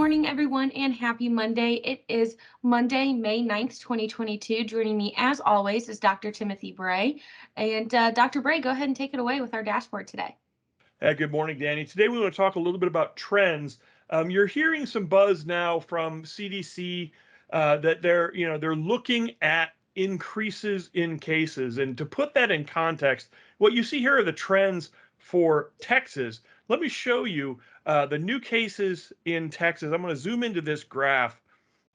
morning, everyone, and happy Monday. It is Monday, May 9th, 2022. Joining me, as always, is Dr. Timothy Bray. And Dr. Bray, go ahead and take it away with our dashboard today. Good morning, Danny. Today we want to talk a little bit about trends. You're hearing some buzz now from CDC that they're looking at increases in cases. And to put that in context, what you see here are the trends for Texas. Let me show you the new cases in Texas. I'm going to zoom into this graph.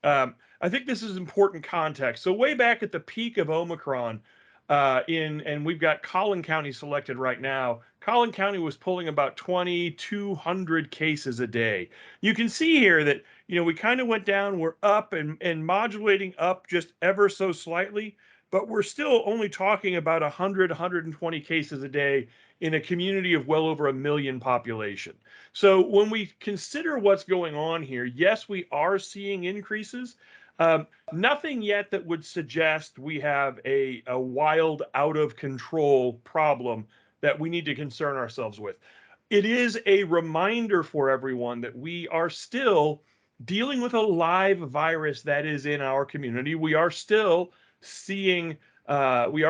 I think this is important context. So way back at the peak of Omicron, and we've got Collin County selected right now. Collin County was pulling about 2,200 cases a day. You can see here that we kind of went down, we're up and modulating up just ever so slightly, but we're still only talking about 100, 120 cases a day in a community of well over 1 million population. So when we consider what's going on here, yes, we are seeing increases. Nothing yet that would suggest we have a wild, out of control problem that we need to concern ourselves with. It is a reminder for everyone that we are still dealing with a live virus that is in our community. We are still seeing evolution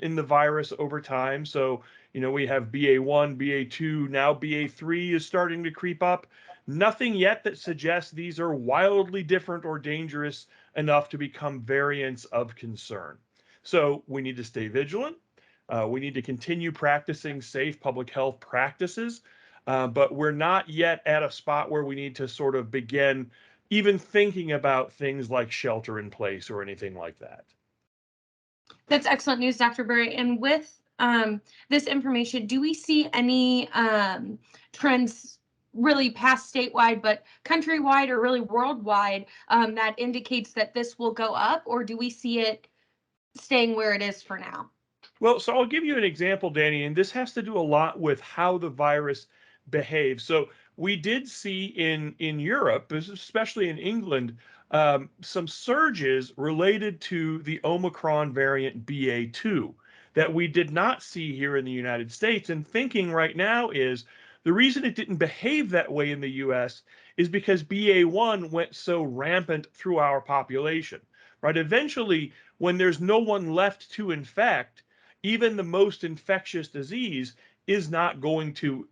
in the virus over time. So we have BA1, BA2, now BA3 is starting to creep up. Nothing yet that suggests these are wildly different or dangerous enough to become variants of concern. So we need to stay vigilant. We need to continue practicing safe public health practices, but we're not yet at a spot where we need to sort of begin even thinking about things like shelter in place or anything like that. That's excellent news, Dr. Bray. And with this information, do we see any trends really past statewide, but countrywide or really worldwide that indicates that this will go up, or do we see it staying where it is for now? Well, so I'll give you an example, Danny, and this has to do a lot with how the virus behaves. So we did see in Europe, especially in England, some surges related to the Omicron variant BA2 that we did not see here in the United States. And thinking right now is the reason it didn't behave that way in the US is because BA1 went so rampant through our population, right? Eventually, when there's no one left to infect, even the most infectious disease is not going to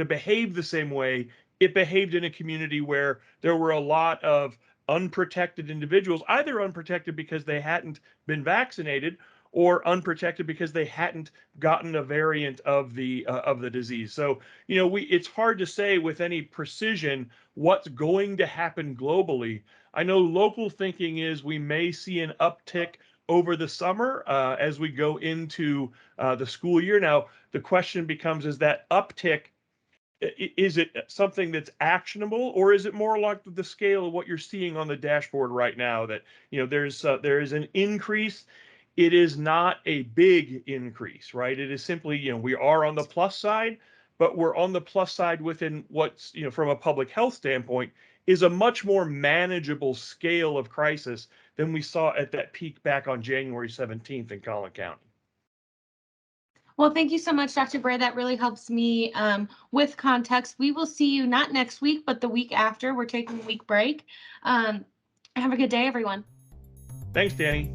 behave the same way it behaved in a community where there were a lot of unprotected individuals, either unprotected because they hadn't been vaccinated or unprotected because they hadn't gotten a variant of the disease. So it's hard to say with any precision what's going to happen globally. I know local thinking is we may see an uptick over the summer as we go into the school year. Now, the question becomes, is that uptick, is it something that's actionable, or is it more like the scale of what you're seeing on the dashboard right now, that there is an increase? It is not a big increase, right? It is simply, we are on the plus side, but we're on the plus side within what's, from a public health standpoint, is a much more manageable scale of crisis than we saw at that peak back on January 17th in Collin County. Well, thank you so much, Dr. Bray. That really helps me with context. We will see you not next week, but the week after. We're taking a week break. Have a good day, everyone. Thanks, Danny.